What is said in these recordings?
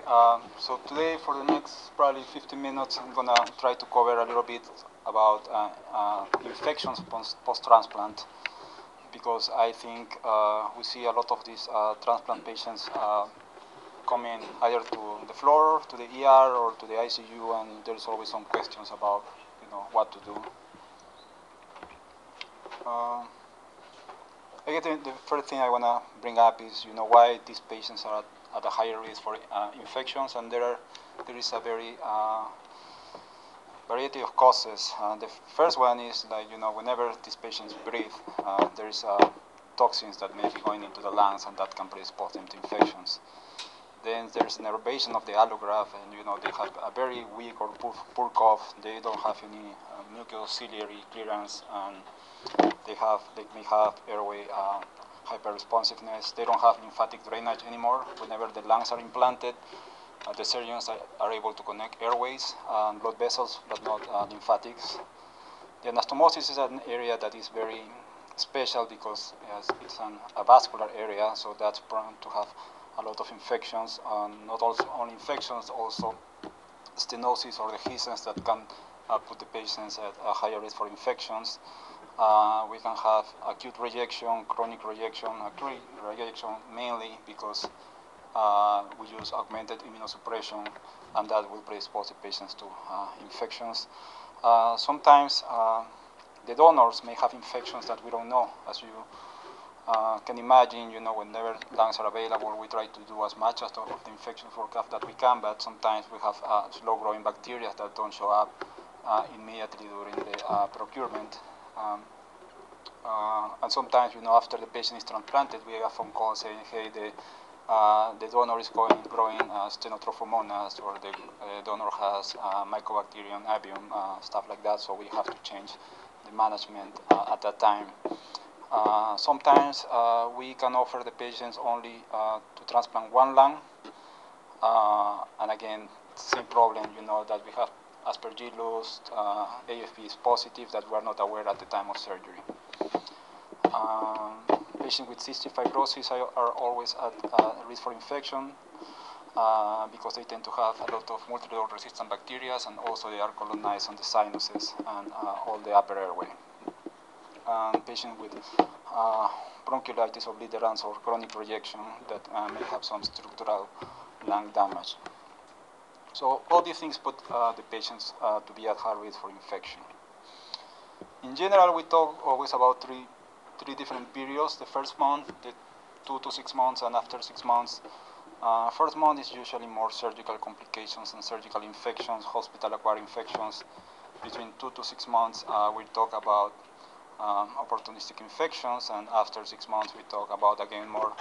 So today for the next probably 15 minutes, I'm gonna try to cover a little bit about infections post-transplant, because I think we see a lot of these transplant patients coming either to the floor, to the ER, or to the ICU, and there's always some questions about what to do. I think the first thing I want to bring up is why these patients are at a higher risk for infections, and there is a very variety of causes. The first one is like whenever these patients breathe, there is toxins that may be going into the lungs, and that can predispose them to infections. Then there's innervation of the allograft, and they have a very weak or poor cough. They don't have any mucociliary clearance, and they may have airway hyperresponsiveness. They don't have lymphatic drainage anymore. Whenever the lungs are implanted, the surgeons are able to connect airways and blood vessels, but not lymphatics. The anastomosis is an area that is very special because it's a vascular area, so that's prone to have a lot of infections, not only infections, also stenosis or dehiscence that can put the patients at a higher risk for infections. We can have acute rejection, chronic rejection, mainly because we use augmented immunosuppression, and that will predispose the patients to infections. Sometimes the donors may have infections that we don't know. As you can imagine, whenever lungs are available, we try to do as much of the infection forecast that we can, but sometimes we have slow-growing bacteria that don't show up immediately during the procurement. And sometimes, after the patient is transplanted, we get a phone call saying, hey, the donor is growing stenotrophomonas, or the donor has Mycobacterium avium, stuff like that, so we have to change the management at that time. Sometimes we can offer the patients only to transplant one lung, and again, same problem, that we have Aspergillus, AFP is positive that we are not aware at the time of surgery. Patients with cystic fibrosis are always at risk for infection because they tend to have a lot of multidrug-resistant bacteria, and also they are colonized on the sinuses and all the upper airway. Patients with bronchiolitis obliterans or chronic rejection that may have some structural lung damage. So all these things put the patients to be at high risk for infection. In general, we talk always about three different periods. The first month, the 2 to 6 months, and after 6 months. First month is usually more surgical complications and surgical infections, hospital-acquired infections. Between 2 to 6 months, we talk about opportunistic infections, and after 6 months, we talk about, again, more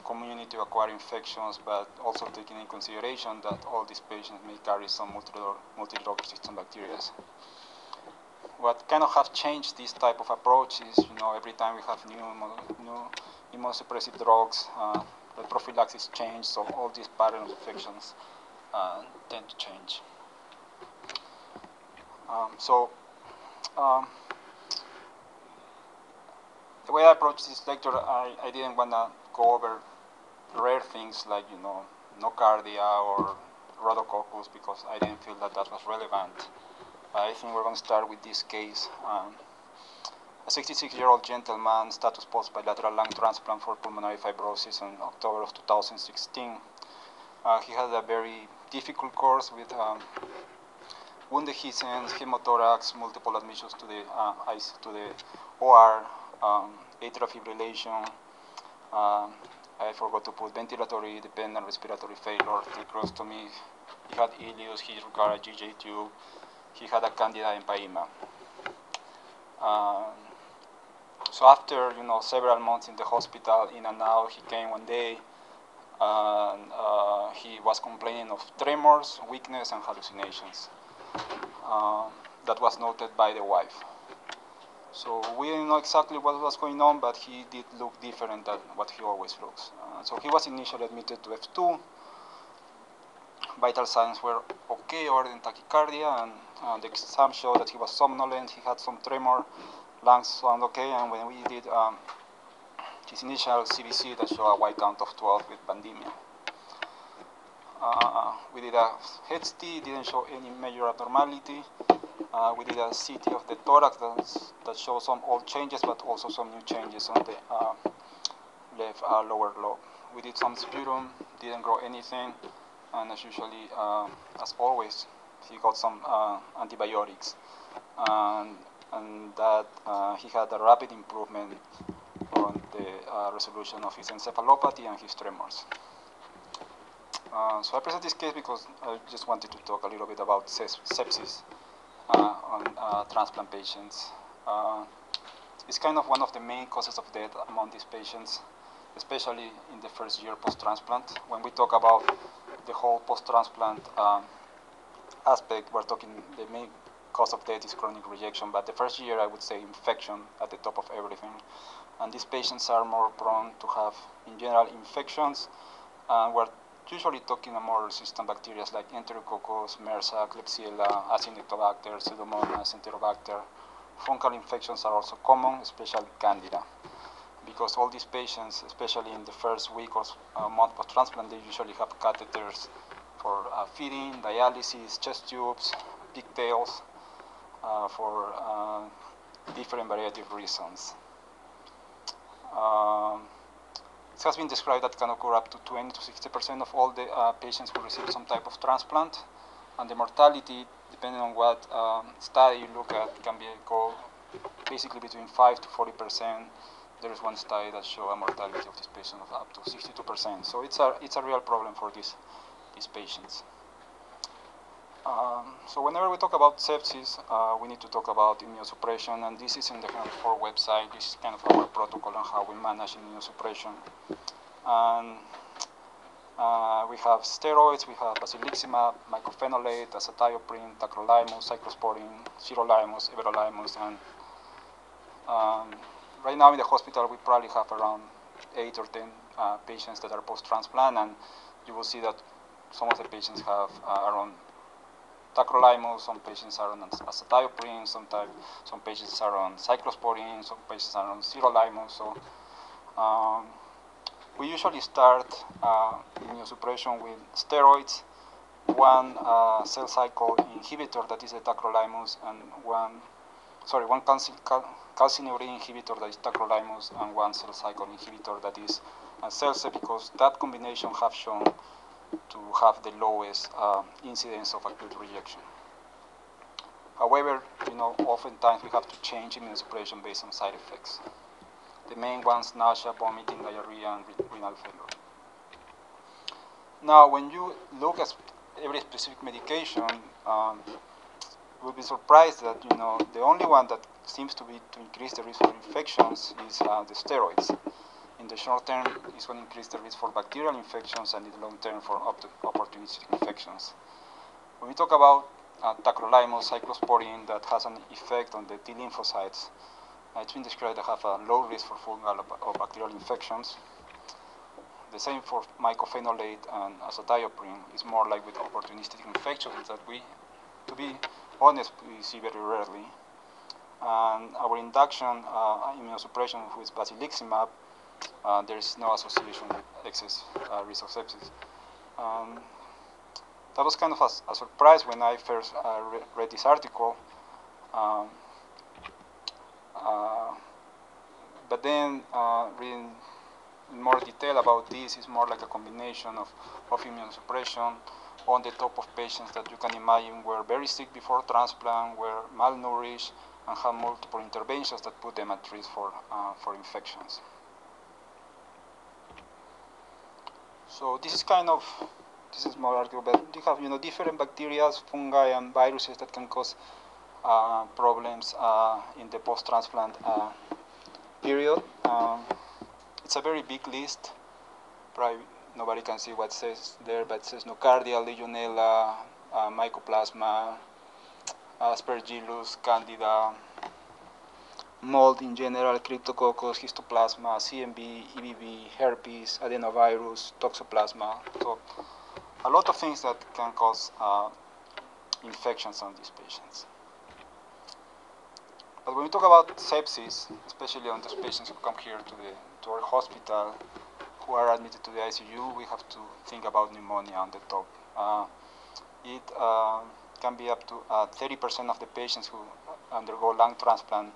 community-acquired infections, but also taking in consideration that all these patients may carry some multidrug-resistant bacteria. What kind of have changed this type of approach is, every time we have new immunosuppressive drugs, the prophylaxis change, so all these pattern of infections tend to change. The way I approach this lecture, I didn't want to go over rare things like, nocardia or rhodococcus, because I didn't feel that was relevant. I think we're going to start with this case. A 66-year-old gentleman, status post-bilateral lung transplant for pulmonary fibrosis in October of 2016. He had a very difficult course with wound dehiscence, hemothorax, multiple admissions to the OR, atrial fibrillation. I forgot to put ventilatory dependent respiratory failure, tracheostomy. He had ileus, he required a GJ tube. He had a candida empyema. So after several months in the hospital, in and out, he came one day, and he was complaining of tremors, weakness, and hallucinations. That was noted by the wife. So we didn't know exactly what was going on, but he did look different than what he always looks. So he was initially admitted to F2. Vital signs were okay, other than tachycardia, and the exam showed that he was somnolent, he had some tremor, lungs sound okay, and when we did his initial CBC, that showed a white count of 12 with pandemia. We did a HED-CT, didn't show any major abnormality. We did a CT of the thorax that shows some old changes, but also some new changes on the left lower lobe. We did some sputum, didn't grow anything, and as always, he got some antibiotics, and that he had a rapid improvement on the resolution of his encephalopathy and his tremors. So I present this case because I just wanted to talk a little bit about sepsis on transplant patients. It's kind of one of the main causes of death among these patients, especially in the first year post-transplant. When we talk about the whole post-transplant aspect, we're talking the main cause of death is chronic rejection, but the first year I would say infection at the top of everything. And these patients are more prone to have, in general, infections. We're usually talking about more resistant bacteria like Enterococcus, MRSA, Klebsiella, Acinetobacter, Pseudomonas, Enterobacter. Fungal infections are also common, especially Candida, because all these patients, especially in the first week or month post-transplant, they usually have catheters for feeding, dialysis, chest tubes, pigtails, for different variety of reasons. It has been described that can occur up to 20 to 60% of all the patients who receive some type of transplant, and the mortality, depending on what study you look at, can go basically between 5 to 40%. There is one study that shows a mortality of this patient of up to 62%. So it's a real problem for these patients. So whenever we talk about sepsis, we need to talk about immunosuppression, and this is in the HELP4 website. This is kind of our protocol on how we manage immunosuppression. And we have steroids, we have basiliximab, mycophenolate, azathioprine, tacrolimus, cyclosporine, sirolimus, everolimus, and right now in the hospital we probably have around 8 or 10 patients that are post-transplant, and you will see that some of the patients have around tacrolimus, some patients are on azathioprine, some patients are on cyclosporine, some patients are on sirolimus. So we usually start immunosuppression with steroids, one cell cycle inhibitor that is a tacrolimus, and one calcineurin inhibitor that is tacrolimus, and one cell cycle inhibitor that is Celce, because that combination have shown to have the lowest incidence of acute rejection. However, oftentimes we have to change immunosuppression based on side effects. The main ones: nausea, vomiting, diarrhea, and renal failure. Now, when you look at every specific medication, you'll be surprised that the only one that seems to increase the risk for infections is the steroids. In the short term, it's going to increase the risk for bacterial infections, and in the long term for opportunistic infections. When we talk about tacrolimus, cyclosporine, that has an effect on the T lymphocytes, it's been described to have a low risk for fungal or bacterial infections. The same for mycophenolate and azathioprine. Is more like with opportunistic infections that we, to be honest, we see very rarely. And our induction immunosuppression with basiliximab, there is no association with excess risk of sepsis. That was kind of a surprise when I first read this article. But then reading in more detail about this, is more like a combination of immunosuppression on the top of patients that you can imagine were very sick before transplant, were malnourished, and have multiple interventions that put them at risk for infections. So this is more arguable, but you have different bacteria, fungi, and viruses that can cause problems in the post-transplant period. It's a very big list. Probably nobody can see what it says there, but it says nocardia, legionella, mycoplasma, Aspergillus, Candida, mold in general, cryptococcus, histoplasma, CMV, EBV, herpes, adenovirus, toxoplasma. So a lot of things that can cause infections on these patients. But when we talk about sepsis, especially on those patients who come here to our hospital, who are admitted to the ICU, we have to think about pneumonia on the top. It can be up to 30% of the patients who undergo lung transplant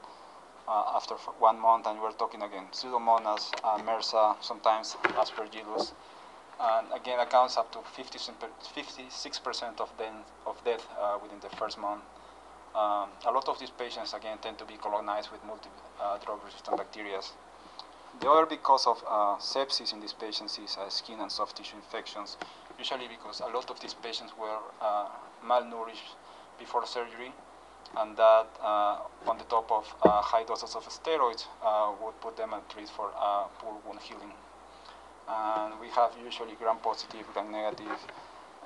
after 1 month, and we're talking again Pseudomonas, MRSA, sometimes Aspergillus, and again accounts up to 56% of death within the first month. A lot of these patients again tend to be colonized with multiple drug-resistant bacteria. The other big cause of sepsis in these patients is skin and soft tissue infections, usually because a lot of these patients were malnourished before surgery, and that on the top of high doses of steroids would put them at risk for poor wound healing. And we have usually gram-positive, gram-negative,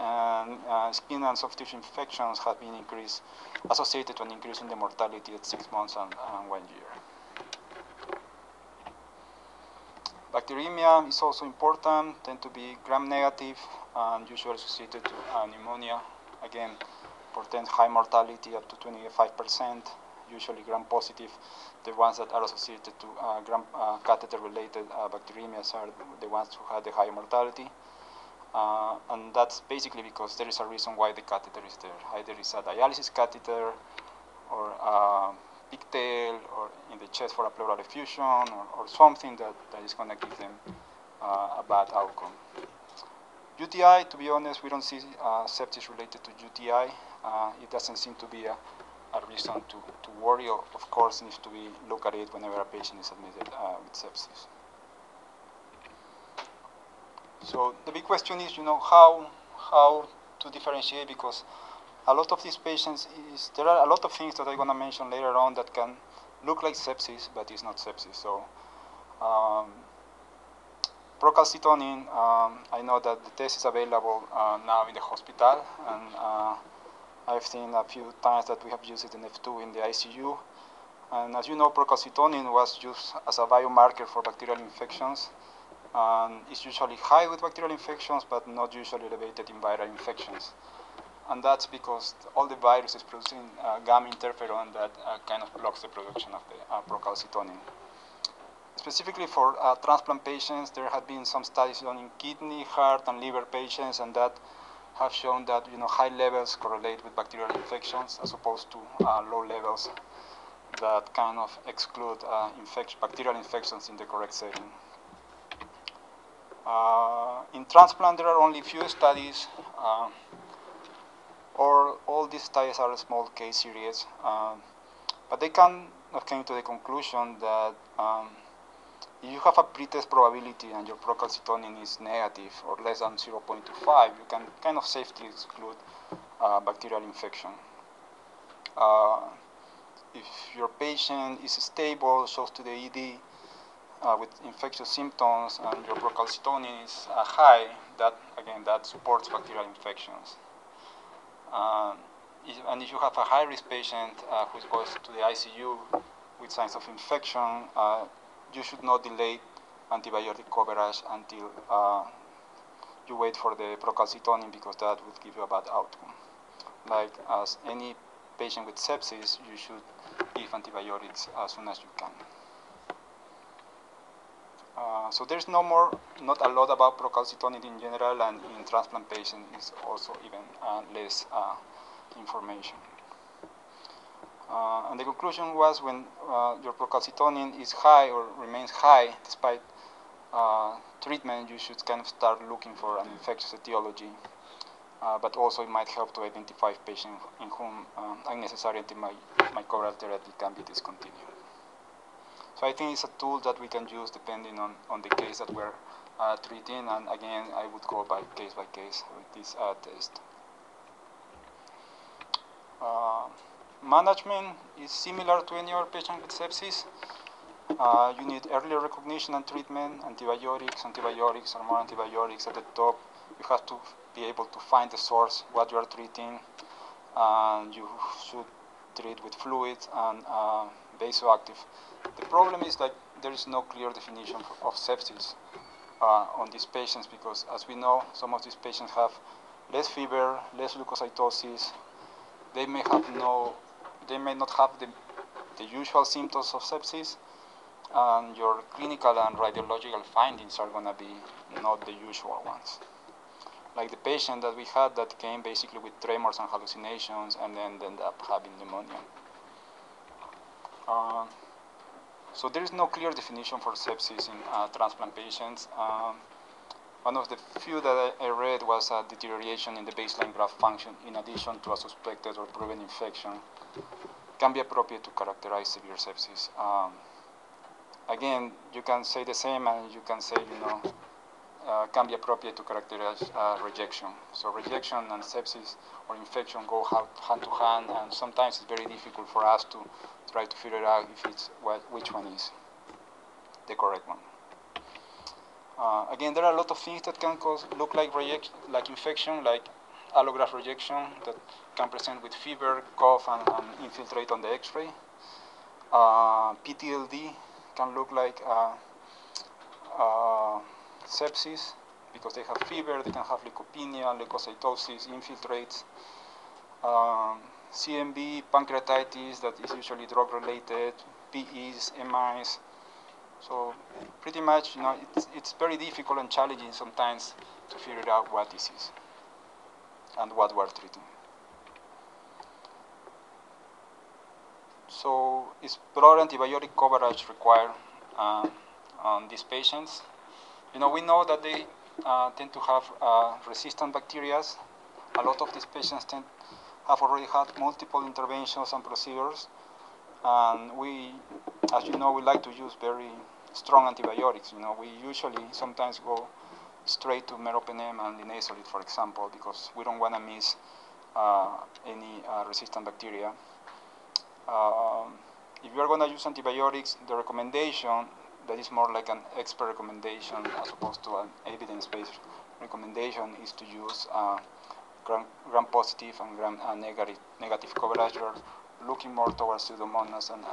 and skin and soft tissue infections have been associated to an increase in the mortality at 6 months and 1 year. Bacteremia is also important, tend to be gram-negative and usually associated to pneumonia. Again, portends high mortality up to 25%, usually gram-positive. The ones that are associated to catheter-related bacteremias are the ones who have the higher mortality. And that's basically because there is a reason why the catheter is there. Either it's a dialysis catheter, or pigtail, or in the chest for a pleural effusion, or something that is going to give them a bad outcome. UTI, to be honest, we don't see sepsis related to UTI. It doesn't seem to be a reason to worry. Of course, needs to be looked at it whenever a patient is admitted with sepsis. So the big question is, how to differentiate, because a lot of these patients there are a lot of things that I'm going to mention later on that can look like sepsis, but it's not sepsis. So procalcitonin, I know that the test is available now in the hospital, and I've seen a few times that we have used it in F2 in the ICU. And as you know, procalcitonin was used as a biomarker for bacterial infections. It's usually high with bacterial infections, but not usually elevated in viral infections. And that's because all the virus is producing gamma interferon that kind of blocks the production of the procalcitonin. Specifically for transplant patients, there have been some studies done in kidney, heart, and liver patients, and that have shown that high levels correlate with bacterial infections as opposed to low levels that kind of exclude bacterial infections in the correct setting. In transplant, there are only few studies, or all these studies are small case series, but they came to the conclusion that if you have a pretest probability and your procalcitonin is negative or less than 0.25, you can kind of safely exclude bacterial infection. If your patient is stable, shows to the ED with infectious symptoms, and your procalcitonin is high, that supports bacterial infections. And if you have a high-risk patient who goes to the ICU with signs of infection, you should not delay antibiotic coverage until you wait for the procalcitonin, because that would give you a bad outcome. Like as any patient with sepsis, you should give antibiotics as soon as you can. So there's not a lot about procalcitonin in general, and in transplant patients is also even less information. And the conclusion was when your procalcitonin is high or remains high despite treatment, you should kind of start looking for an infectious etiology. But also it might help to identify patients in whom unnecessary antimicrobial therapy can be discontinued. So I think it's a tool that we can use depending on the case that we're treating, and again, I would go by case with this test. Management is similar to any other patient with sepsis. You need early recognition and treatment, antibiotics, or more antibiotics at the top. You have to be able to find the source, what you are treating, and you should treat with fluids and vasoactive. The problem is that there is no clear definition of sepsis on these patients, because as we know, some of these patients have less fever, less leukocytosis. They may not have the usual symptoms of sepsis, and your clinical and radiological findings are going to be not the usual ones. Like the patient that we had that came basically with tremors and hallucinations and then ended up having pneumonia. So there is no clear definition for sepsis in transplant patients. One of the few that I read was a deterioration in the baseline graft function in addition to a suspected or proven infection can be appropriate to characterize severe sepsis. Again, you can say the same and you can say, can be appropriate to characterize rejection. So rejection and sepsis or infection go hand to hand, and sometimes it's very difficult for us to try to figure out if it's which one is the correct one. Again, there are a lot of things that can look like infection, like allograft rejection that can present with fever, cough, and infiltrate on the X-ray. PTLD can look like sepsis because they have fever, they can have leukopenia, leukocytosis, infiltrates. CMV, pancreatitis that is usually drug-related, PEs, MIs. So pretty much, it's very difficult and challenging sometimes to figure out what this is and what we're treating. So is broad antibiotic coverage required on these patients? We know that they tend to have resistant bacteria. A lot of these patients have already had multiple interventions and procedures, and we, as you know, we like to use very strong antibiotics. We usually sometimes go straight to meropenem and linezolid, for example, because we don't want to miss any resistant bacteria. If you're going to use antibiotics, the recommendation that is more like an expert recommendation as opposed to an evidence-based recommendation is to use gram-positive and gram-negative coverage. You're looking more towards Pseudomonas and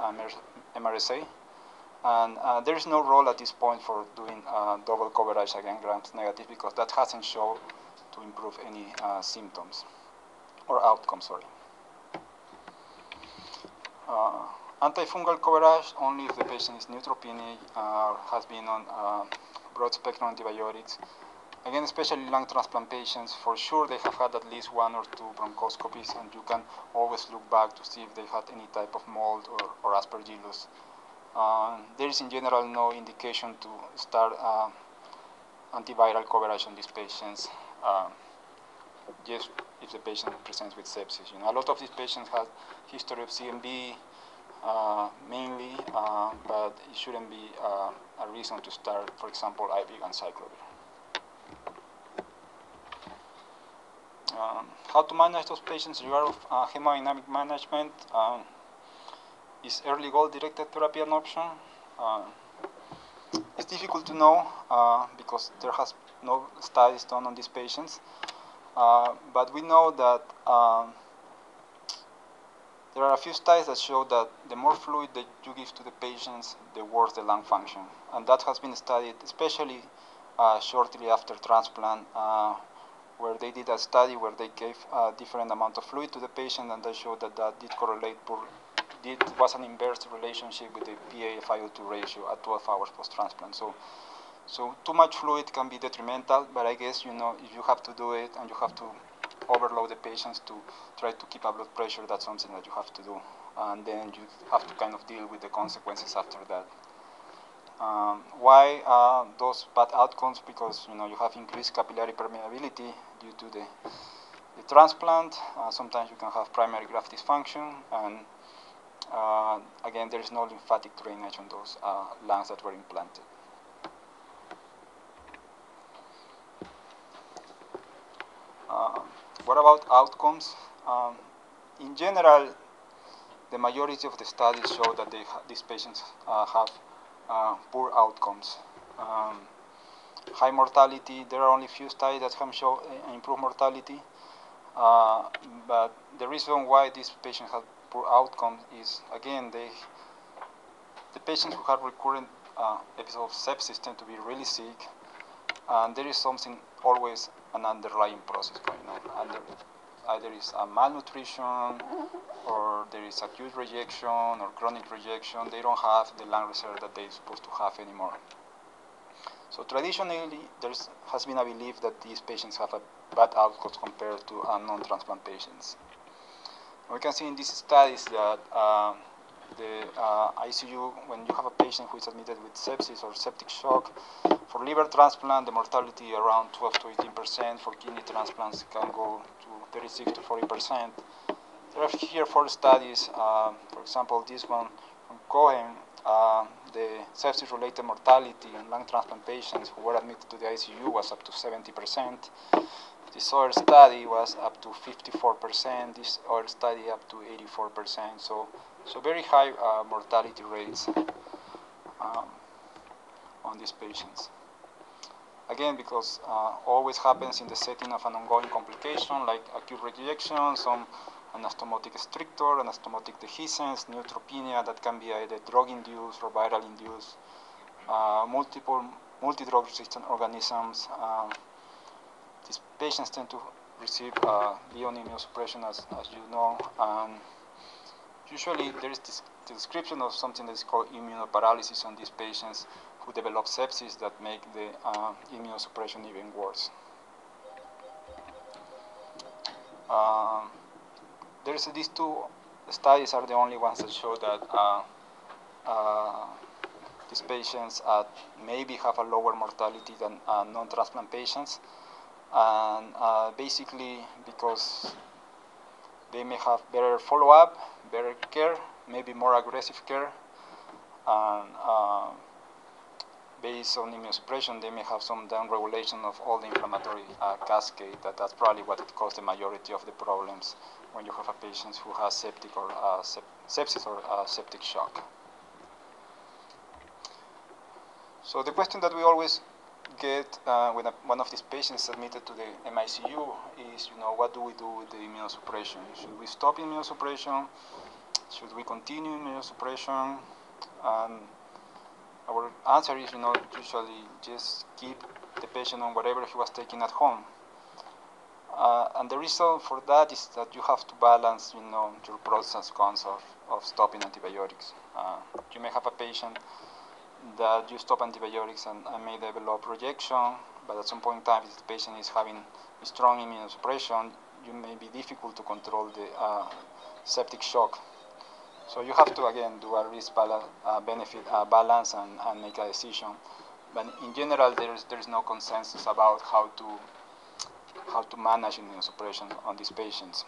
MRSA. And there is no role at this point for doing double coverage against gram-negative because that hasn't shown to improve any symptoms or outcomes, sorry. Antifungal coverage only if the patient is neutropenic or has been on broad-spectrum antibiotics. Again, especially lung transplant patients, for sure they have had at least 1 or 2 bronchoscopies, and you can always look back to see if they had any type of mold or Aspergillus. There is in general no indication to start antiviral coverage on these patients, just if the patient presents with sepsis. A lot of these patients have history of CMV mainly, but it shouldn't be a reason to start, for example, IV ganciclovir. How to manage those patients in regard of hemodynamic management? Is early goal-directed therapy an option? It's difficult to know because there has no studies done on these patients, but we know that there are a few studies that show that the more fluid that you give to the patients, the worse the lung function, and that has been studied especially shortly after transplant, where they did a study where they gave a different amount of fluid to the patient, and they showed that that did correlate was an inverse relationship with the PaFiO2 ratio at 12 hours post-transplant. So too much fluid can be detrimental, but I guess, if you have to do it and you have to overload the patients to try to keep a blood pressure, that's something that you have to do. And then you have to kind of deal with the consequences after that. Why those bad outcomes? Because, you have increased capillary permeability due to the transplant. Sometimes you can have primary graft dysfunction, and again, there is no lymphatic drainage on those lungs that were implanted. What about outcomes? In general, the majority of the studies show that these patients have poor outcomes. High mortality, there are only few studies that have shown improved mortality, but the reason why these patients have poor outcomes is, again, the patients who have recurrent episodes of sepsis tend to be really sick, and there is always an underlying process going on. either is a malnutrition, or there is acute rejection or chronic rejection. They don't have the lung reserve that they're supposed to have anymore. So traditionally, there has been a belief that these patients have a bad outcomes compared to non-transplant patients. We can see in these studies that the ICU, when you have a patient who is admitted with sepsis or septic shock, for liver transplant, the mortality around 12 to 18%. For kidney transplants can go to 36 to 40%. There are here 4 studies. For example, this one from Cohen, the sepsis-related mortality in lung transplant patients who were admitted to the ICU was up to 70%. This other study was up to 54%. This other study up to 84%. So very high mortality rates on these patients. Again, because always happens in the setting of an ongoing complication like acute rejection, some anastomotic stricture, anastomotic dehiscence, neutropenia that can be either drug-induced or viral-induced, multi-drug resistant organisms. These patients tend to receive beyond immunosuppression, as you know, and usually there is this description of something that is called immunoparalysis on these patients who develop sepsis that make the immunosuppression even worse. These 2 studies are the only ones that show that these patients maybe have a lower mortality than non-transplant patients, and basically because they may have better follow-up, better care, maybe more aggressive care, and based on immunosuppression, they may have some downregulation of all the inflammatory cascade. That's probably what it caused the majority of the problems when you have a patient who has septic or sepsis or septic shock. So the question that we always get when one of these patients is admitted to the MICU is, what do we do with the immunosuppression? Should we stop immunosuppression? Should we continue immunosuppression? Our answer is, usually just keep the patient on whatever he was taking at home. And the reason for that is that you have to balance, your pros and cons of stopping antibiotics. You may have a patient that you stop antibiotics and may develop rejection, but at some point in time, if the patient is having strong immunosuppression, you may be difficult to control the septic shock. So you have to, again, do a risk-benefit balance and make a decision. But in general, there is no consensus about how to manage immunosuppression on these patients.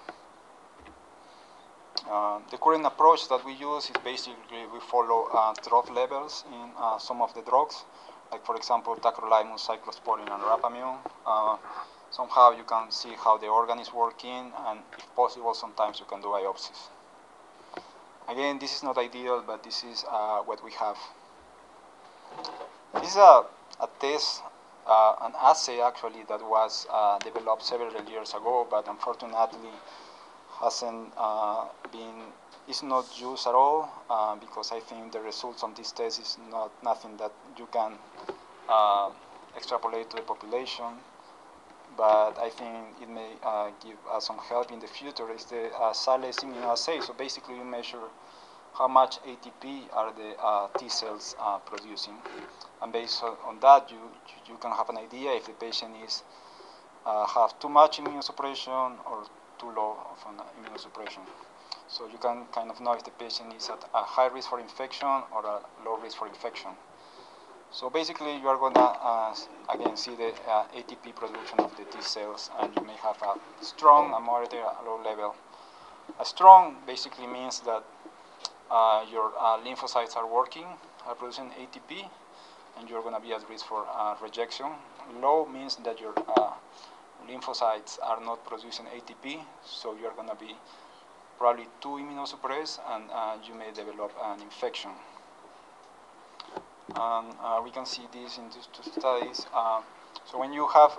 The current approach that we use is basically we follow trough levels in some of the drugs, like for example tacrolimus, cyclosporin, and rapamune. Somehow you can see how the organ is working, and if possible, sometimes you can do biopsies. Again, this is not ideal, but this is what we have. This is a test, an assay actually that was developed several years ago, but unfortunately is not used at all because I think the results on this test is nothing that you can extrapolate to the population. But I think it may give us some help in the future. Is the Sales immunoassay. So basically, you measure how much ATP are the T cells producing, and based on that, you can have an idea if the patient have too much immunosuppression or too low of an immunosuppression. So you can kind of know if the patient is at a high risk for infection or a low risk for infection. So basically, you are going to, again, see the ATP production of the T cells, and you may have a strong, a moderate, a low level. A strong basically means that your lymphocytes are working, are producing ATP, and you're going to be at risk for rejection. Low means that your lymphocytes are not producing ATP, so you're going to be probably too immunosuppressed, and you may develop an infection. We can see this in these 2 studies. So when you have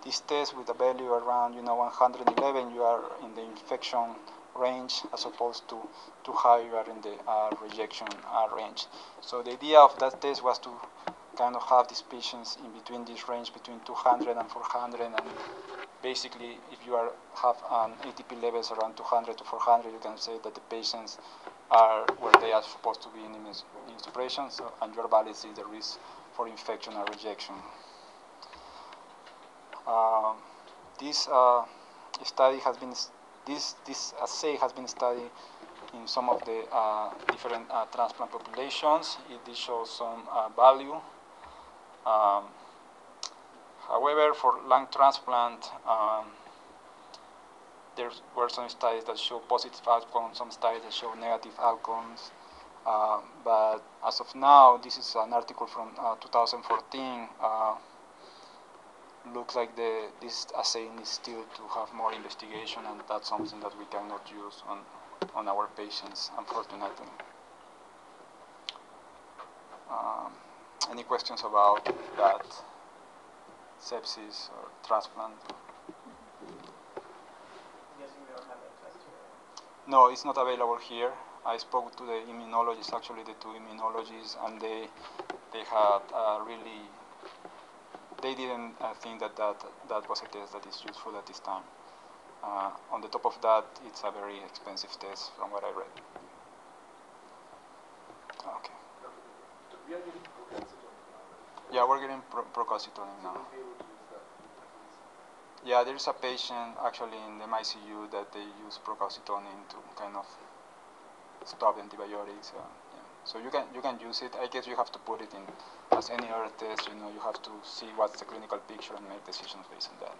this test with a value around 111, you are in the infection range, as opposed to too high, you are in the rejection range. So the idea of that test was to kind of have these patients in between this range, between 200 and 400, and basically if you are have an ATP levels around 200 to 400, you can say that the patients are where they are supposed to be in immunosuppression, so, and your value is the risk for infection or rejection. This study has been this assay has been studied in some of the different transplant populations. It shows some value. However, for lung transplant, there were some studies that show positive outcomes, some studies that show negative outcomes. But as of now, this is an article from 2014. Looks like this assay needs still to have more investigation, and that's something that we cannot use on our patients, unfortunately. Any questions about that? Sepsis or transplant? No, it's not available here. I spoke to the immunologists, actually the two immunologists, and they had really, they didn't think that was a test that is useful at this time. On the top of that, it's a very expensive test from what I read. Okay. Yeah, we're getting procalcitonin now. Yeah, there's a patient actually in the ICU that they use procalcitonin to kind of stop antibiotics. Yeah. So you can use it. I guess you have to put it in as any other test. You know, you have to see what's the clinical picture and make decisions based on that.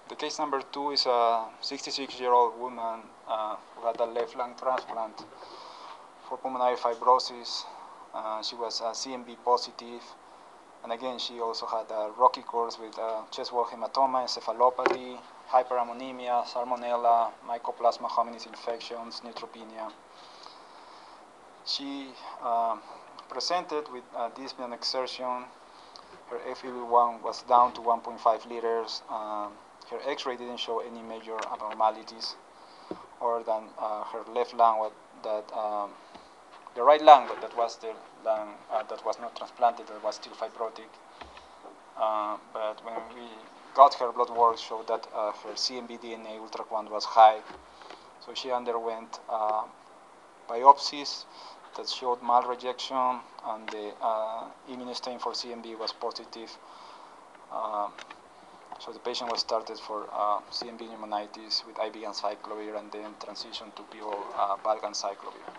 The case number 2 is a 66-year-old woman who had a left lung transplant for pulmonary fibrosis. She was CMV positive. And again, she also had a rocky course with chest wall hematoma, encephalopathy, hyperammonemia, salmonella, mycoplasma hominis infections, neutropenia. She presented with dyspnea and exertion. Her FEV1 was down to 1.5 liters. Her X-ray didn't show any major abnormalities, other than her left lung, the right lung, that was the lung that was not transplanted, that was still fibrotic. But when we got her blood work, showed that her CMV DNA ultra-quant was high. So she underwent biopsies that showed mild rejection, and the immunostain for CMV was positive. So the patient was started for CMV pneumonitis with IV acyclovir, and then transitioned to PO valganciclovir.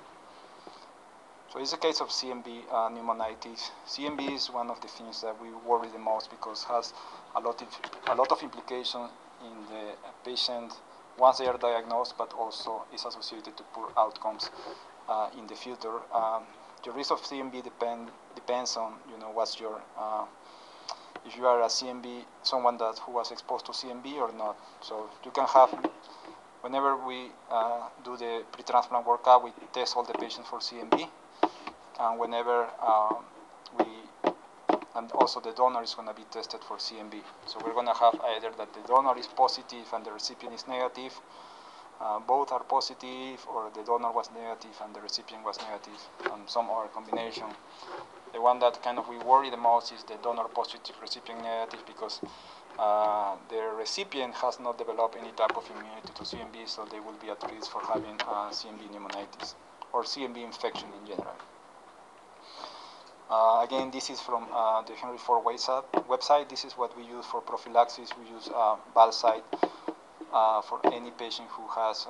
So it's a case of CMV pneumonitis. CMV is one of the things that we worry the most because it has a lot of implications in the patient once they are diagnosed, but also is associated to poor outcomes in the future. The risk of CMV depends on, you know, what's your if you are a CMV, someone who was exposed to CMV or not. So you can have, whenever we do the pre-transplant workup, we test all the patients for CMV. And whenever and also the donor is going to be tested for CMV. So we're going to have either that the donor is positive and the recipient is negative, both are positive, or the donor was negative and the recipient was negative, and some other combination. The one that kind of we worry the most is the donor positive, recipient negative, because the recipient has not developed any type of immunity to CMV, so they will be at risk for having CMV pneumonitis or CMV infection in general. Again, this is from the Henry Ford website. This is what we use for prophylaxis. We use Valsite for any patient who has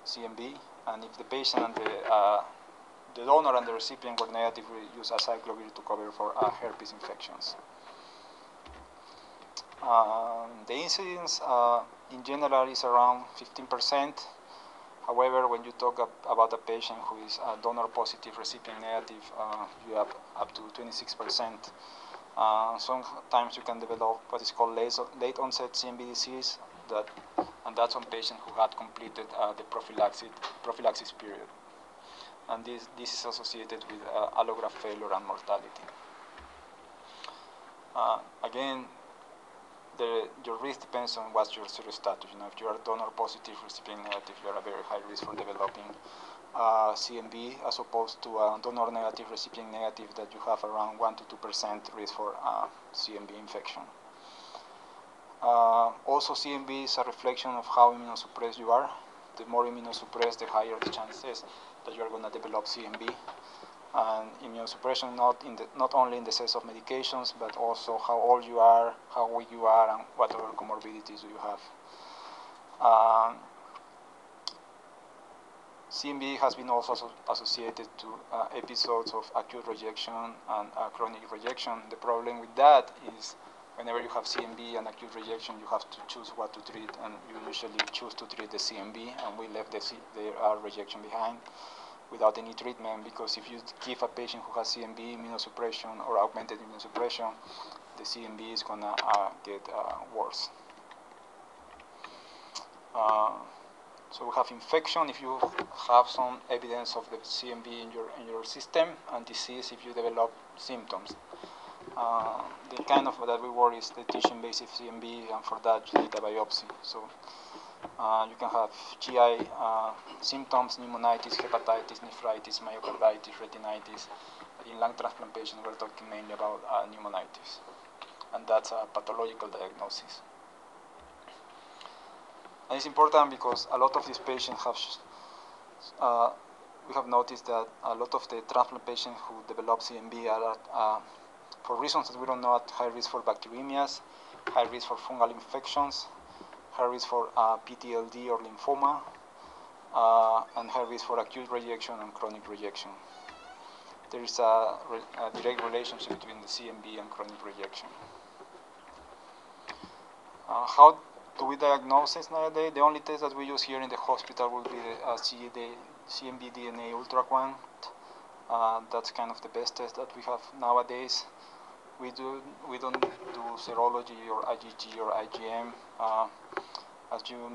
CMV, and if the patient and the donor and the recipient were negative, we use acyclovir to cover for herpes infections. The incidence in general is around 15%. However, when you talk about a patient who is donor positive, recipient negative, you have up to 26%. Sometimes you can develop what is called late onset CMV disease, and that's on patients who had completed the prophylaxis period. And this is associated with allograft failure and mortality. Again, your risk depends on what's your serostatus. You know, if you are donor positive, recipient negative, you are at a very high risk for developing CMV, as opposed to donor negative, recipient negative, that you have around 1 to 2% risk for CMV infection. Also, CMV is a reflection of how immunosuppressed you are. The more immunosuppressed, the higher the chances that you are going to develop CMV. And immunosuppression not only in the sense of medications, but also how old you are, how weak you are, and what other comorbidities do you have. CMV has been also associated to episodes of acute rejection and chronic rejection. The problem with that is whenever you have CMV and acute rejection, you have to choose what to treat, and you usually choose to treat the CMV, and we left the rejection behind without any treatment, because if you give a patient who has CMV immunosuppression or augmented immunosuppression, the CMV is going to get worse. So we have infection if you have some evidence of the CMV in your system, and disease if you develop symptoms. The kind of that we worry is the tissue-invasive CMV, and for that you need a biopsy. So you can have GI symptoms, pneumonitis, hepatitis, nephritis, myocarditis, retinitis. In lung transplant patients, we're talking mainly about pneumonitis, and that's a pathological diagnosis. And it's important because a lot of these patients have, we have noticed that a lot of the transplant patients who develop CMV are, for reasons that we don't know, at high risk for bacteremias, high risk for fungal infections, high risk for PTLD or lymphoma, and high risk for acute rejection and chronic rejection. There is a direct relationship between the CMV and chronic rejection. How do we diagnose this nowadays? The only test that we use here in the hospital will be the CMV DNA ultraquant. That's kind of the best test that we have nowadays. We don't do serology or IgG or IgM. As you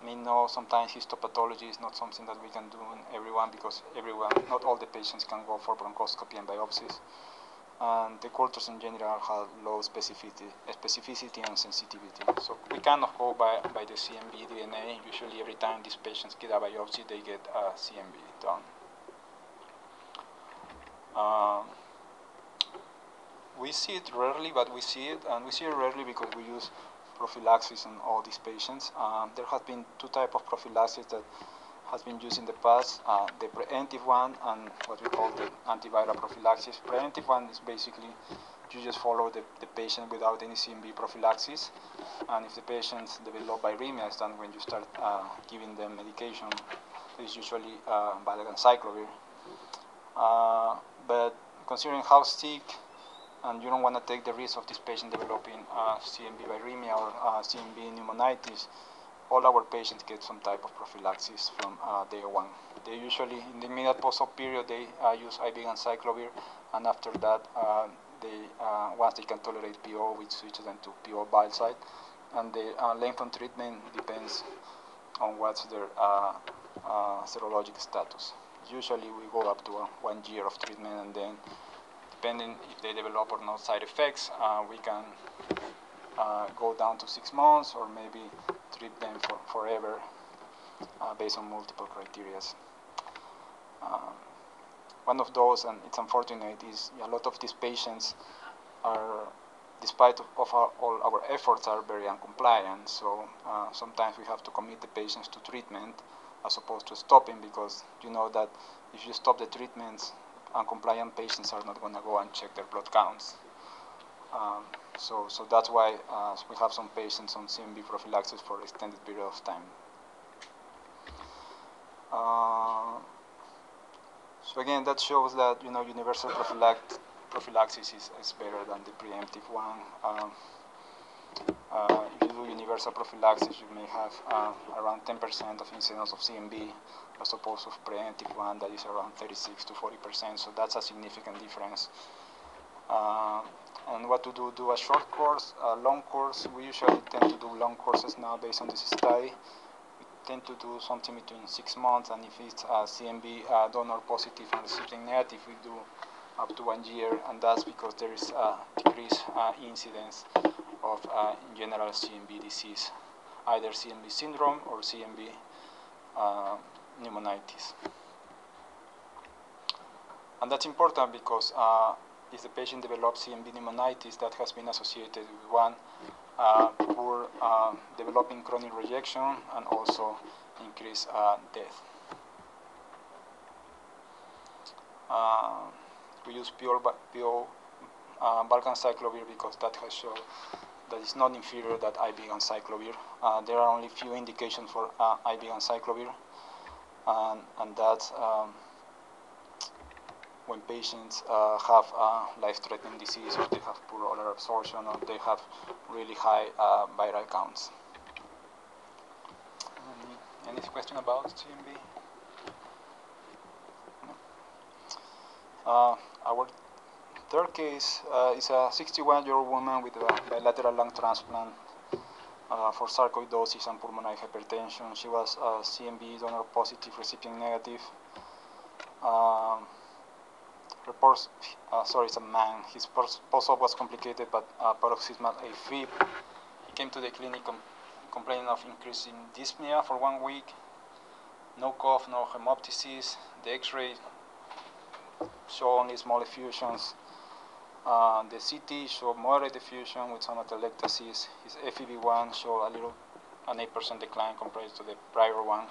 may know, sometimes histopathology is not something that we can do in everyone, because not all the patients can go for bronchoscopy and biopsies. And the cultures in general have low specificity and sensitivity. So we cannot go by the CMV DNA. Usually every time these patients get a biopsy, they get a CMV done. We see it rarely, but we see it, and we see it rarely because we use prophylaxis in all these patients. There have been two types of prophylaxis that has been used in the past, the preemptive one and what we call the antiviral prophylaxis. Preemptive one is basically you just follow the patient without any CMV prophylaxis, and if the patients develop viremia, then when you start giving them medication, it's usually valganciclovir. But considering how sick, and you don't want to take the risk of this patient developing CMV viremia or CMV pneumonitis, all our patients get some type of prophylaxis from day one. They usually, in the immediate post-op period, they use IV ganciclovir, and after that, once they can tolerate PO, we switch them to PO bile site. And the length of treatment depends on what's their serologic status. Usually, we go up to 1 year of treatment, and then, depending if they develop or not side effects, we can go down to 6 months, or maybe treat them for forever based on multiple criteria. One of those, and it's unfortunate, is a lot of these patients are, despite of all our efforts, are very uncompliant. So sometimes we have to commit the patients to treatment as opposed to stopping, because you know that if you stop the treatments, uncompliant patients are not going to go and check their blood counts. So that's why we have some patients on CMV prophylaxis for extended period of time. So again, that shows that universal prophylaxis is better than the preemptive one. If you do universal prophylaxis, you may have around 10% of incidence of CMV, as opposed to preemptive one that is around 36 to 40%. So that's a significant difference. And what to do a short course, a long course. We usually tend to do long courses now based on this study. We tend to do something between 6 months, and if it's CMV donor positive and recipient negative, we do up to 1 year, and that's because there is a decreased incidence of in general CMV disease, either CMV syndrome or CMV pneumonitis. And that's important because if the patient develops CMV pneumonitis, that has been associated with one, poor developing chronic rejection, and also increased death. We use pure valganciclovir because that has shown that it's not inferior than IV anciclovir. There are only few indications for IV anciclovir, and that's when patients have life-threatening disease, or they have poor oral absorption, or they have really high viral counts. Any question about CMV? No. Our third case is a 61-year-old woman with a bilateral lung transplant for sarcoidosis and pulmonary hypertension. She was CMV donor positive, recipient negative. Reports, it's a man. His post-op was complicated, but paroxysmal AFib. He came to the clinic complaining of increasing dyspnea for 1 week. No cough, no hemoptysis. The X-ray showed only small effusions. The CT showed moderate effusion with some atelectasis. His FEV1 showed an 8% decline compared to the prior one.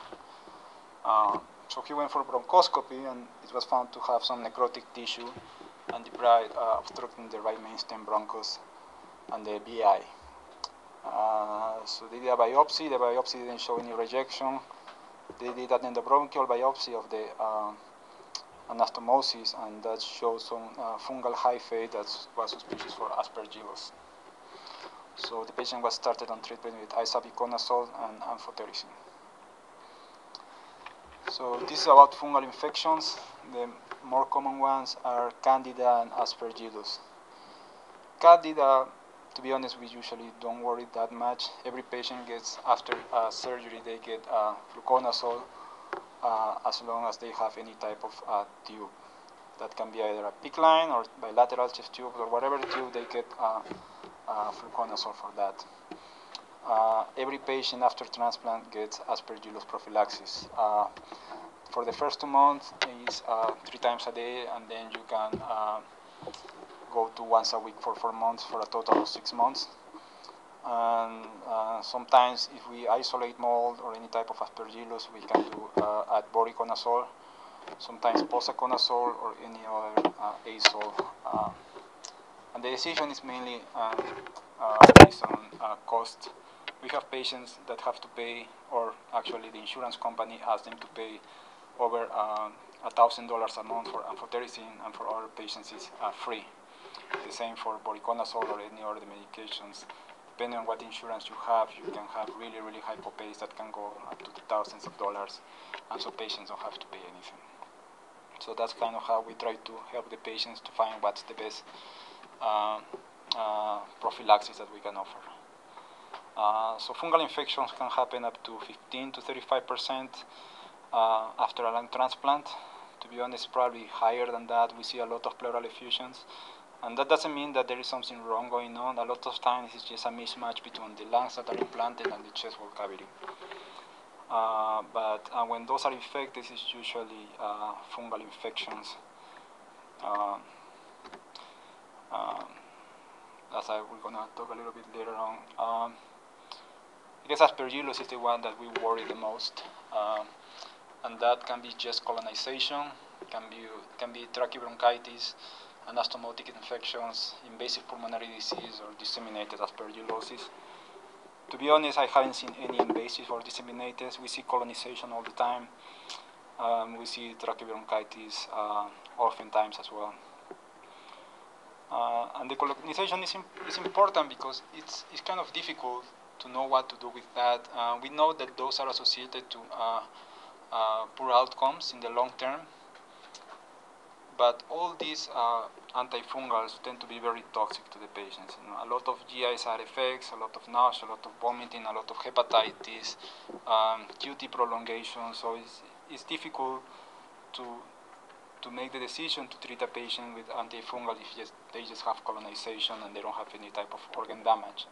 So he went for bronchoscopy, and it was found to have some necrotic tissue and debride obstructing the right main stem bronchus and the BI. So they did a biopsy. The biopsy didn't show any rejection. They did an endobronchial biopsy of the anastomosis, and that showed some fungal hyphae that was suspicious for Aspergillus. So the patient was started on treatment with isavuconazole and amphotericin. So this is about fungal infections. The more common ones are Candida and Aspergillus. Candida, to be honest, we usually don't worry that much. Every patient gets, after surgery, they get fluconazole as long as they have any type of tube. That can be either a PICC line or bilateral chest tube, or whatever tube, they get fluconazole for that. Every patient after transplant gets Aspergillus prophylaxis. For the first 2 months, it's 3 times a day, and then you can go to once a week for 4 months for a total of 6 months. And sometimes, if we isolate mold or any type of Aspergillus, we can do add voriconazole, sometimes posaconazole, or any other azole. And the decision is mainly based on cost. We have patients that have to pay, or actually the insurance company asks them to pay over $1,000 a month for amphotericin, and for other patients it's free. The same for voriconazole or any other medications. Depending on what insurance you have, you can have really, really high copays that can go up to the thousands of dollars, and so patients don't have to pay anything. So that's kind of how we try to help the patients to find what's the best prophylaxis that we can offer. So fungal infections can happen up to 15 to 35% after a lung transplant. To be honest, probably higher than that. We see a lot of pleural effusions. And that doesn't mean that there is something wrong going on. A lot of times it's just a mismatch between the lungs that are implanted and the chest wall cavity. But when those are infected, it's usually fungal infections. As we're going to talk a little bit later on. I guess Aspergillus is the one that we worry the most. And that can be just colonization, can be trachobronchitis, anastomotic infections, invasive pulmonary disease, or disseminated aspergillosis. To be honest, I haven't seen any invasive or disseminated. We see colonization all the time. We see trachobronchitis oftentimes as well. And the colonization is important because it's kind of difficult to know what to do with that. We know that those are associated to poor outcomes in the long term. But all these antifungals tend to be very toxic to the patients. You know, a lot of GI side effects, a lot of nausea, a lot of vomiting, a lot of hepatitis, QT prolongation. So it's difficult to make the decision to treat a patient with antifungal if they just have colonization and they don't have any type of organ damage.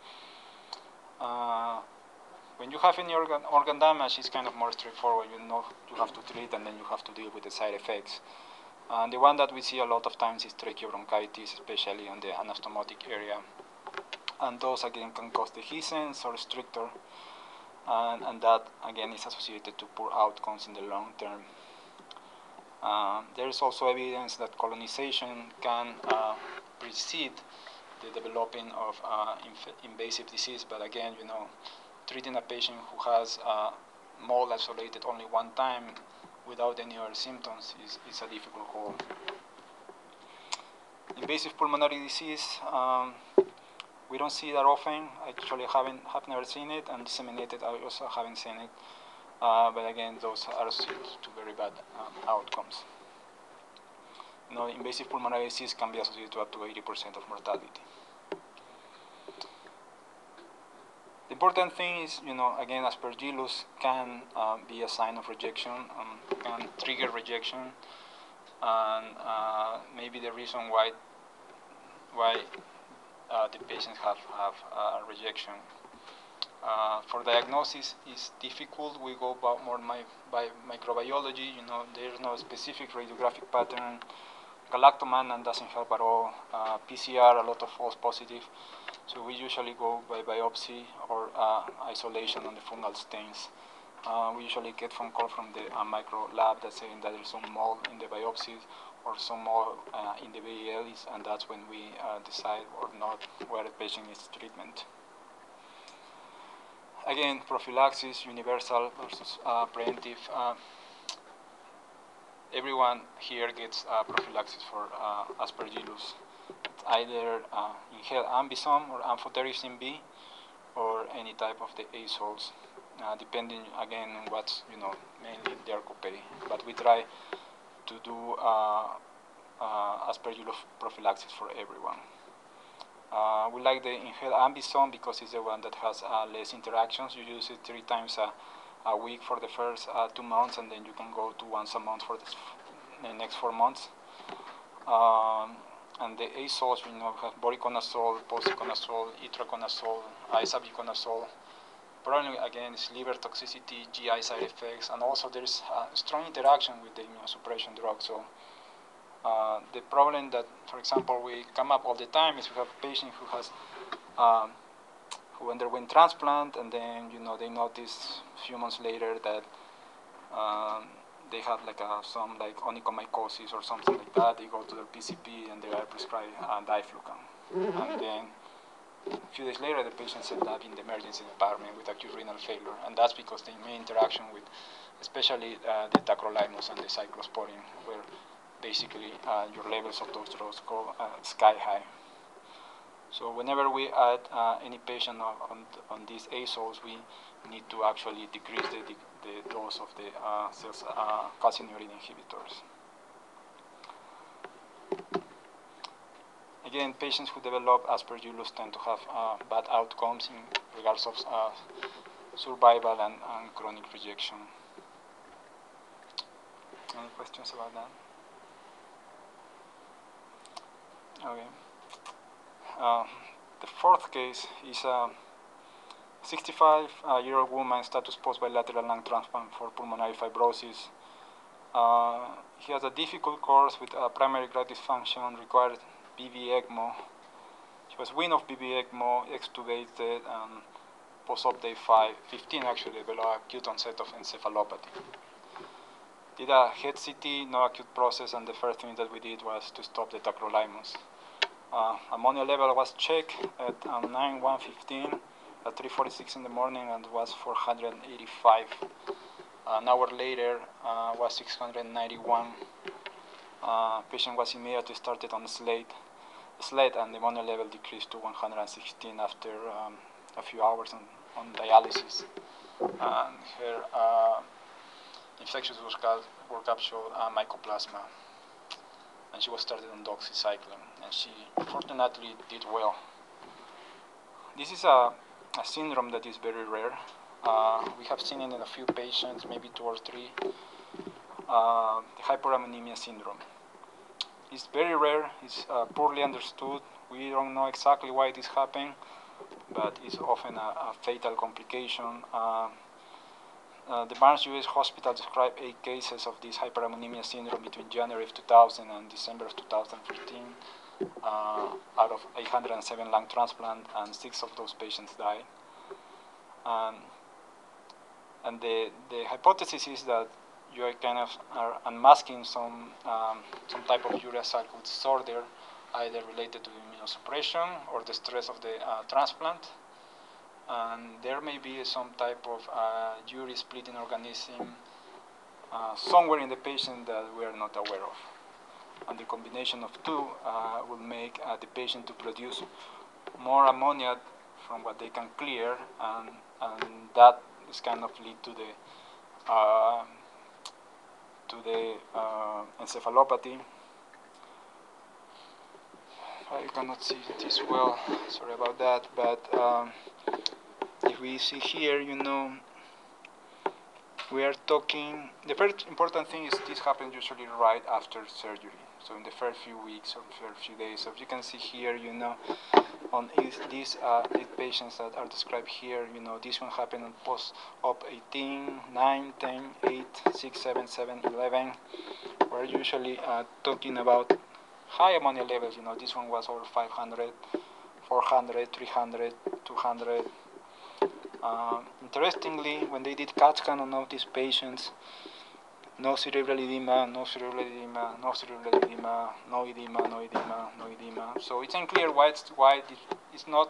When you have any organ damage, it's kind of more straightforward. You know you have to treat, and then you have to deal with the side effects. The one that we see a lot of times is tracheobronchitis, especially on the anastomotic area. and those again can cause dehiscence or stricture, and that again is associated to poor outcomes in the long term. There is also evidence that colonization can precede the developing of invasive disease, but again, treating a patient who has mold isolated only one time without any other symptoms is a difficult call. Invasive pulmonary disease, we don't see that often. I actually have never seen it, and disseminated I also haven't seen it. But again, those are associated to very bad outcomes. Invasive pulmonary disease can be associated to up to 80% of mortality. The important thing is, again, Aspergillus can be a sign of rejection, can trigger rejection, and maybe the reason why the patients have rejection. For diagnosis is difficult. We go more by microbiology. There's no specific radiographic pattern. Galactomannan doesn't help at all. PCR, a lot of false positive. So we usually go by biopsy or isolation on the fungal stains. We usually get phone call from the micro lab that's saying that there's some mold in the biopsies or some mold in the VELs, and that's when we decide or not where the patient needs treatment. Again, prophylaxis, universal versus preemptive. Everyone here gets prophylaxis for Aspergillus. It's either inhaled ambisome or amphotericin B, or any type of the azoles, depending again on what's mainly their copay. But we try to do Aspergillus prophylaxis for everyone. We like the inhaled ambisome because it's the one that has less interactions. You use it 3 times a week for the first 2 months, and then you can go to once a month for the next 4 months. And the azoles, have voriconazole, posaconazole, itraconazole, isavuconazole. Problem again is liver toxicity, GI side effects, and also there's strong interaction with the immunosuppression drug. So the problem that, for example, we come up all the time is we have a patient who has who underwent transplant, and then they notice a few months later that they have some onychomycosis or something like that. They go to their PCP and they are prescribed diflucan, and then a few days later the patient ended up in the emergency department with acute renal failure, and that's because the immune interaction with, especially the tacrolimus and the cyclosporin, where basically your levels of those drugs go sky high. So whenever we add any patient on these azoles, we need to actually decrease the dose of the calcineurin inhibitors. Again, patients who develop Aspergillus tend to have bad outcomes in regards of survival and chronic rejection. Any questions about that? Okay. The fourth case is a 65-year-old woman, status post-bilateral lung transplant for pulmonary fibrosis. He has a difficult course with primary graft dysfunction, required BV ECMO. She was weaned off BV ECMO, extubated, and post-op day 15 actually developed acute onset of encephalopathy. Did a head CT, no acute process, and the first thing that we did was to stop the tacrolimus. Ammonia level was checked at 9:1:15 at 3:46 in the morning and was 485. An hour later was 691. Patient was immediately started on sled, and the ammonia level decreased to 116 after a few hours on dialysis. And her infectious workup showed mycoplasma, and she was started on doxycycline, and she fortunately did well. This is a syndrome that is very rare. We have seen it in a few patients, maybe 2 or 3. The Hyperammonemia Syndrome. It's very rare. It's poorly understood. We don't know exactly why this happened, but it's often a fatal complication. The Barnes US Hospital described 8 cases of this Hyperammonemia Syndrome between January of 2000 and December of 2015. out of 807 lung transplant, and 6 of those patients died. And the hypothesis is that you are kind of unmasking some type of urea cycle disorder, either related to immunosuppression or the stress of the transplant. And there may be some type of urea splitting organism somewhere in the patient that we are not aware of. And the combination of two will make the patient to produce more ammonia from what they can clear, and that is kind of lead to the encephalopathy. I cannot see this well, sorry about that, but if we see here, we are talking, the first important thing is this happens usually right after surgery. So in the first few weeks or first few days. So if you can see here, on these 8 patients that are described here, this one happened on post-op 18, 9, 10, 8, 6, 7, 7, 11. We're usually talking about high ammonia levels. This one was over 500, 400, 300, 200. Interestingly, when they did CAT scan on all these patients, no cerebral edema, no cerebral edema, no cerebral edema, no edema, no edema, no edema. So it's unclear why it's not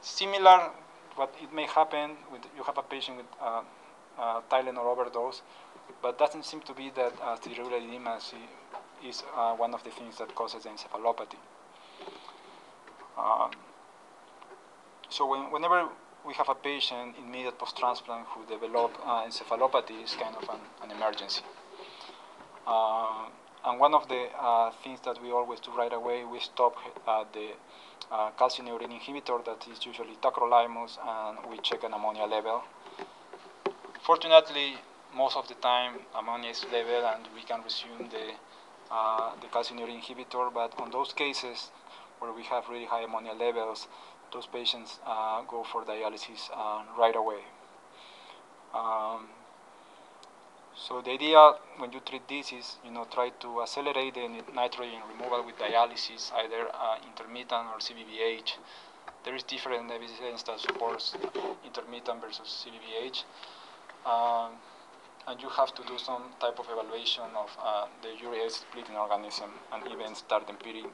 similar. What it may happen with you have a patient with Tylenol overdose, but doesn't seem to be that cerebral edema is one of the things that causes encephalopathy. So whenever we have a patient immediate post-transplant who develop encephalopathy, is kind of an emergency. And one of the things that we always do right away, we stop the calcineurin inhibitor that is usually tacrolimus, and we check an ammonia level. Fortunately, most of the time ammonia is level and we can resume the calcineurin inhibitor, but on those cases where we have really high ammonia levels, those patients go for dialysis right away. So the idea when you treat this is, try to accelerate the nitrogen removal with dialysis, either intermittent or CVVH. There is different evidence that supports intermittent versus CVVH. And you have to do some type of evaluation of the urea splitting organism, and even start empiric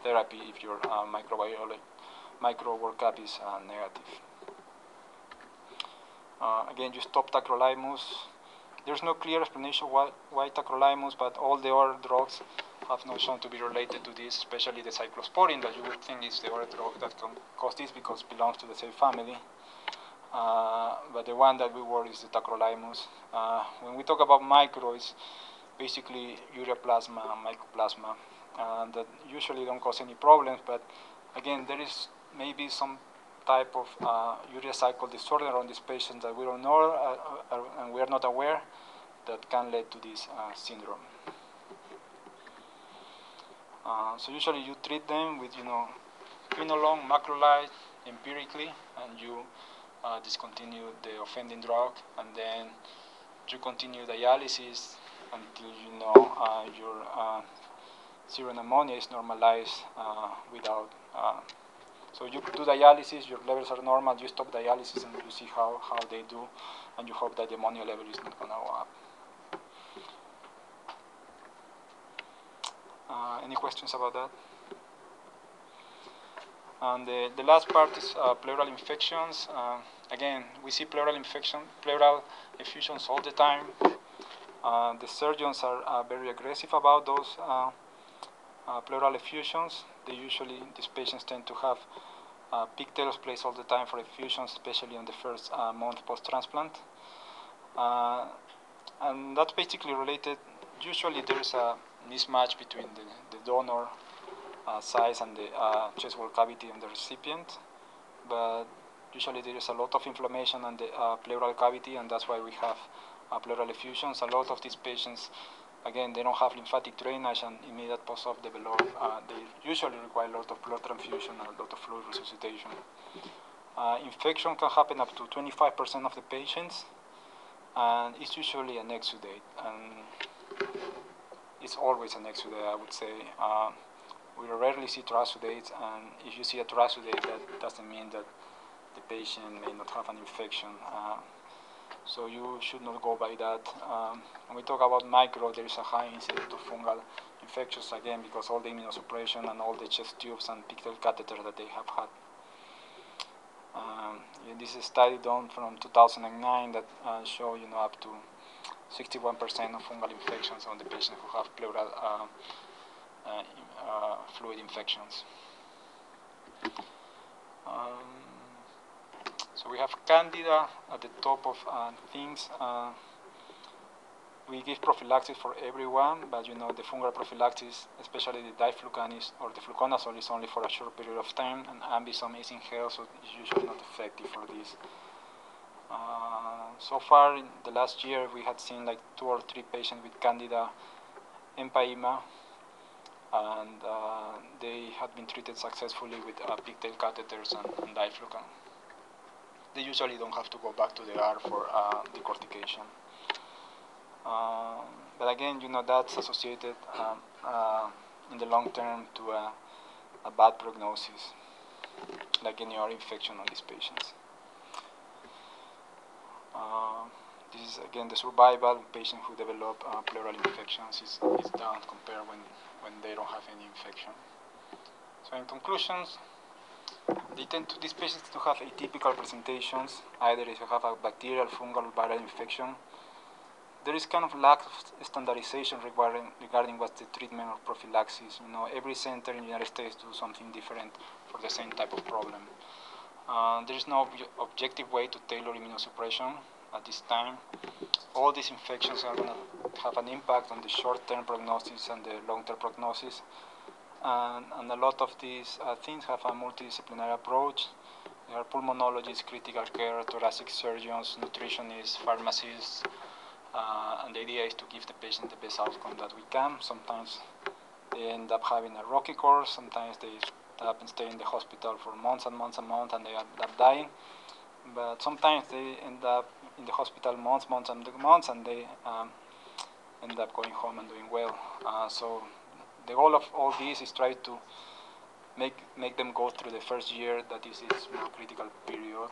therapy if your micro workup is negative. Again, you stop tacrolimus. There's no clear explanation why tacrolimus, but all the other drugs have not shown to be related to this, especially the cyclosporin that you would think is the other drug that can cause this because it belongs to the same family. But the one that we worry is the tacrolimus. When we talk about micro, it's basically ureaplasma, mycoplasma, that usually don't cause any problems, but again, there is maybe some type of urea cycle disorder on this patient that we don't know and we are not aware that can lead to this syndrome. So usually you treat them with, quinolone, macrolide, empirically, and you discontinue the offending drug, and then you continue dialysis until your serum ammonia is normalized without. So you do dialysis, your levels are normal, you stop dialysis and you see how they do, and you hope that the ammonia level is not going to go up. Any questions about that? And the last part is pleural infections. Again, we see pleural effusions all the time. The surgeons are very aggressive about those pleural effusions. These patients tend to have pigtails placed all the time for effusions, especially in the first month post-transplant. And that's basically related. Usually there is a mismatch between the donor size and the chest wall cavity in the recipient, but usually there is a lot of inflammation on the pleural cavity, and that's why we have pleural effusions. A lot of these patients, again, they don't have lymphatic drainage, and immediate post-op develop. They usually require a lot of blood transfusion and a lot of fluid resuscitation. Infection can happen up to 25% of the patients, and it's usually an exudate, and it's always an exudate, I would say. We rarely see thoracoidates, and if you see a thoracoidate, that doesn't mean that the patient may not have an infection. So you should not go by that. When we talk about micro, there is a high incidence of fungal infections, again, because all the immunosuppression and all the chest tubes and pigtail catheters that they have had. This is a study done from 2009 that show up to 61% of fungal infections on the patients who have pleural fluid infections. So we have Candida at the top of things. We give prophylaxis for everyone, but the fungal prophylaxis, especially the diflucan or the fluconazole, is only for a short period of time, and ambisome is inhaled, so it's usually not effective for this. So far, in the last year, we had seen like 2 or 3 patients with Candida empyema, and they had been treated successfully with pigtail catheters and diflucan. They usually don't have to go back to the ER for decortication. But again, that's associated in the long term to a bad prognosis, like any other infection on these patients. This is again the survival of patients who develop pleural infections is down compared when they don't have any infection. So in conclusions, these patients to have atypical presentations, either if you have a bacterial, fungal, or viral infection. There is kind of lack of standardization regarding what's the treatment or prophylaxis. Every center in the United States do something different for the same type of problem. There is no objective way to tailor immunosuppression at this time. All these infections are going to have an impact on the short-term prognosis and the long-term prognosis. And a lot of these things have a multidisciplinary approach. There are pulmonologists, critical care, thoracic surgeons, nutritionists, pharmacists, and the idea is to give the patient the best outcome that we can. Sometimes they end up having a rocky course, sometimes they end up and stay in the hospital for months and months and months, and they end up dying. But sometimes they end up in the hospital months and they end up going home and doing well. So the goal of all this is try to make them go through the first year, that is its more critical period.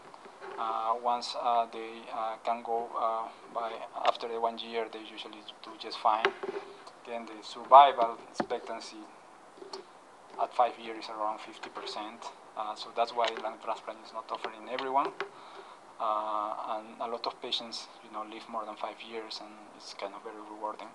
Once they can go by after the 1 year, they usually do just fine. Again, the survival expectancy at 5 years is around 50%. So that's why lung transplant is not offered in everyone. And a lot of patients, live more than 5 years, and it's kind of very rewarding.